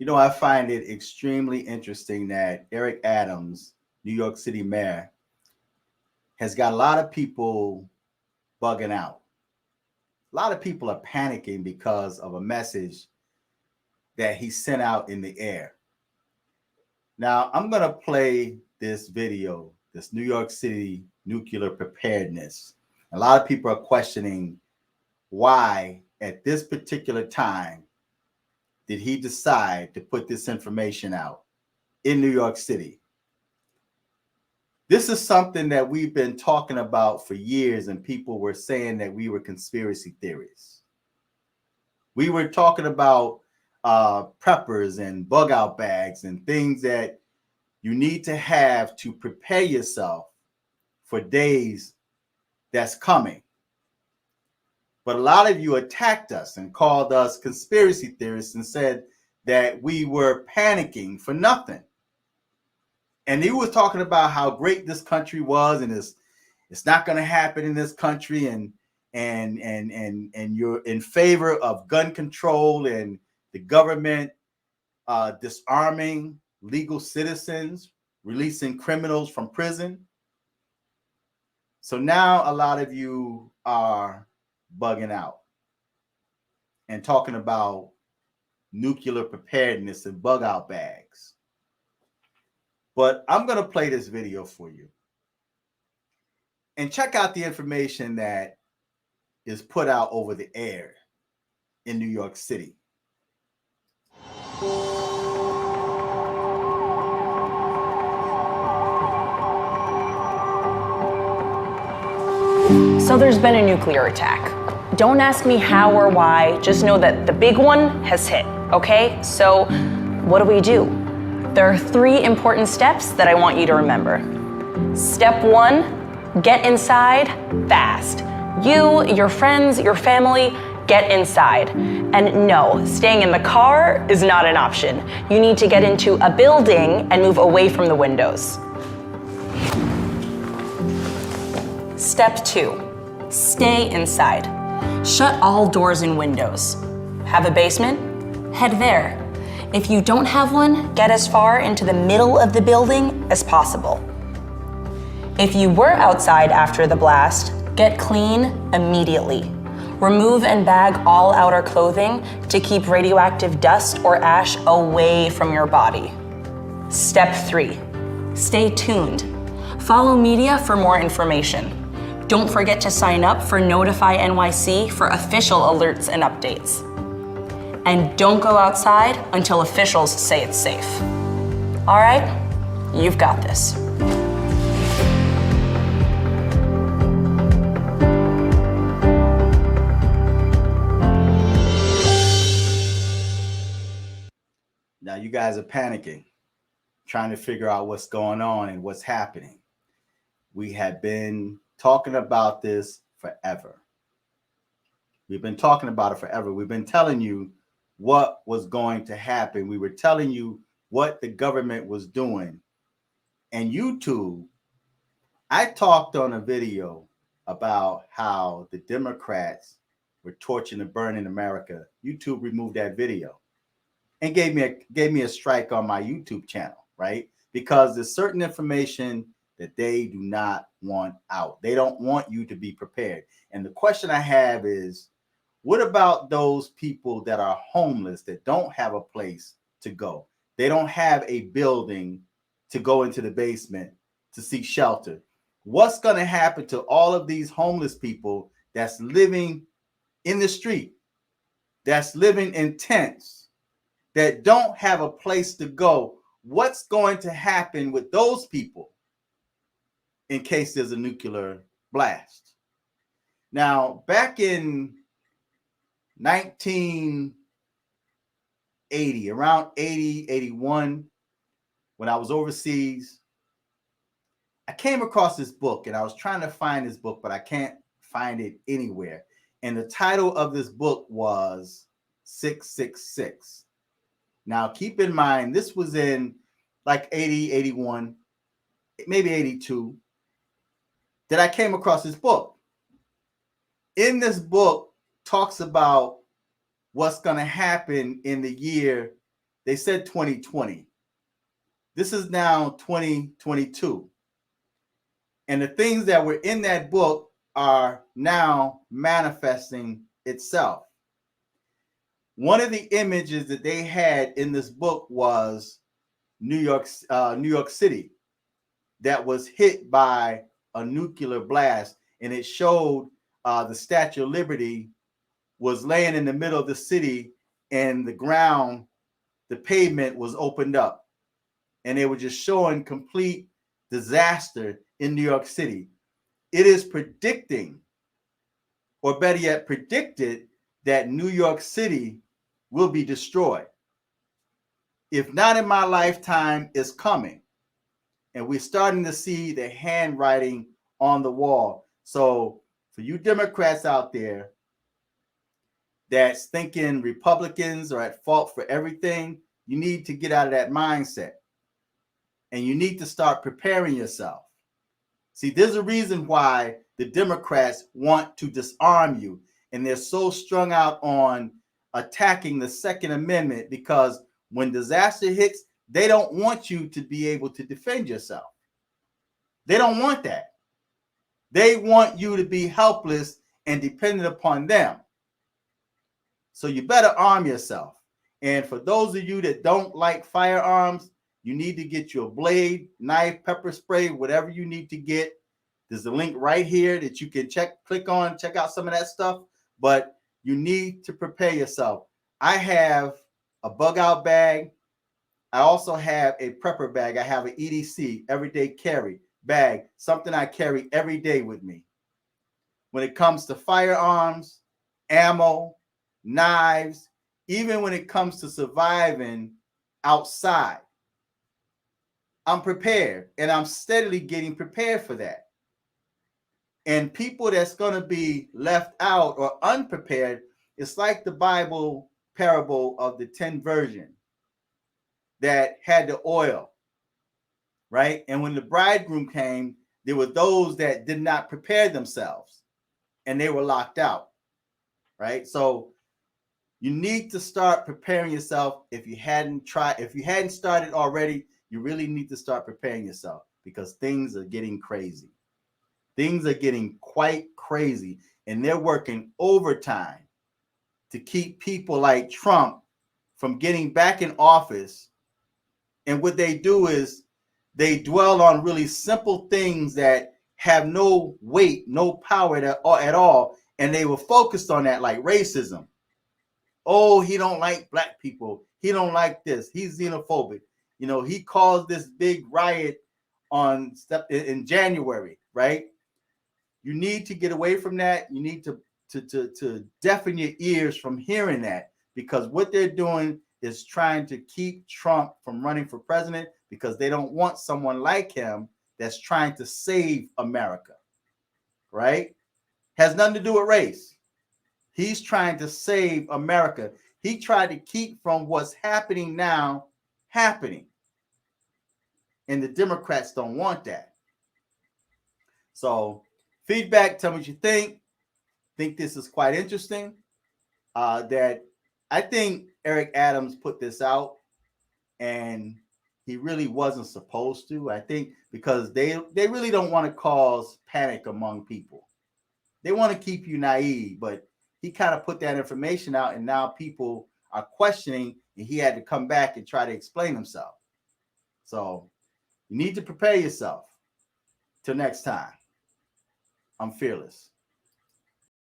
I find it extremely interesting that Eric Adams, New York City mayor, has got a lot of people bugging out. A lot of people are panicking because of a message that he sent out in the air. Now, I'm going to play this video, this New York City nuclear preparedness. A lot of people are questioning why, at this particular time, did he decide to put this information out in New York City? This is something that we've been talking about for years, and people were saying that we were conspiracy theorists. We were talking about preppers and bugout bags and things that you need to have to prepare yourself for days that's coming. But a lot of you attacked us and called us conspiracy theorists and said that we were panicking for nothing. And he was talking about how great this country was, and it's not going to happen in this country, and you're in favor of gun control and the government disarming legal citizens, releasing criminals from prison. So now a lot of you are bugging out and talking about nuclear preparedness and bug out bags. But I'm going to play this video for you and check out the information that is put out over the air in New York City. So there's been a nuclear attack. Don't ask me how or why, just know that the big one has hit, okay? So what do? There are 3 important steps that I want you to remember. Step 1, get inside fast. You, your friends, your family, get inside. And no, staying in the car is not an option. You need to get into a building and move away from the windows. Step 2. Stay inside. Shut all doors and windows. Have a basement? Head there. If you don't have one, get as far into the middle of the building as possible. If you were outside after the blast, get clean immediately. Remove and bag all outer clothing to keep radioactive dust or ash away from your body. Step 3. Stay tuned. Follow media for more information. Don't forget to sign up for Notify NYC for official alerts and updates. And don't go outside until officials say it's safe. All right, you've got this. Now you guys are panicking, trying to figure out what's going on and what's happening. We have been talking about this forever. We've been talking about it forever. We've been telling you what was going to happen. We were telling you what the government was doing. And YouTube, I talked on a video about how the Democrats were torching and burning America. YouTube removed that video and gave me a strike on my YouTube channel, right? Because there's certain information that they do not want out. They don't want you to be prepared. And the question I have is, what about those people that are homeless, that don't have a place to go? They don't have a building to go into the basement to seek shelter. What's going to happen to all of these homeless people that's living in the street, that's living in tents, that don't have a place to go? What's going to happen with those people in case there's a nuclear blast? Now, back in 1980, around 80, 81, when I was overseas, I came across this book, and I was trying to find this book, but I can't find it anywhere. And the title of this book was 666. Now, keep in mind, this was in like 80, 81, maybe 82, that I came across this book. In this book talks about what's going to happen in the year They said 2020. This is now 2022. And the things that were in that book are now manifesting itself. One of the images that they had in this book was New York City that was hit by a nuclear blast, and it showed the Statue of Liberty was laying in the middle of the city, and the ground, the pavement was opened up, and they were just showing complete disaster in New York City. It is predicting, or better yet, predicted that New York City will be destroyed. If not in my lifetime, it's coming. And we're starting to see the handwriting on the wall. So for you Democrats out there that's thinking Republicans are at fault for everything, you need to get out of that mindset. And you need to start preparing yourself. See, there's a reason why the Democrats want to disarm you. And they're so strung out on attacking the Second Amendment, because when disaster hits, they don't want you to be able to defend yourself. They don't want that. They want you to be helpless and dependent upon them. So you better arm yourself. And for those of you that don't like firearms, you need to get your blade, knife, pepper spray, whatever you need to get. There's a link right here that you can click on, check out some of that stuff. But you need to prepare yourself. I have a Bugout bag. I also have a prepper bag. I have an EDC, everyday carry bag, something I carry every day with me. When it comes to firearms, ammo, knives, even when it comes to surviving outside, I'm prepared, and I'm steadily getting prepared for that. And people that's going to be left out or unprepared, it's like the Bible parable of the 10 virgins that had the oil, right? And when the bridegroom came, there were those that did not prepare themselves, and they were locked out, right? So you need to start preparing yourself. If you hadn't started already, you really need to start preparing yourself, because things are getting crazy. Things are getting quite crazy, and they're working overtime to keep people like Trump from getting back in office. And what they do is they dwell on really simple things that have no weight, no power at all. And they were focused on that, like racism. Oh, he don't like black people. He don't like this. He's xenophobic. You know, he caused this big riot in January, right? You need to get away from that. You need to deafen your ears from hearing that, because what they're doing is trying to keep Trump from running for president, because they don't want someone like him that's trying to save America, right? Has nothing to do with race. He's trying to save America. He tried to keep from what's happening now happening. And the Democrats don't want that. So feedback, tell me what you think. Think this is quite interesting. That I think Eric Adams put this out, and he really wasn't supposed to. I think because they really don't want to cause panic among people. They want to keep you naive, but he kind of put that information out, and now people are questioning, and he had to come back and try to explain himself. So you need to prepare yourself. Till next time, I'm fearless.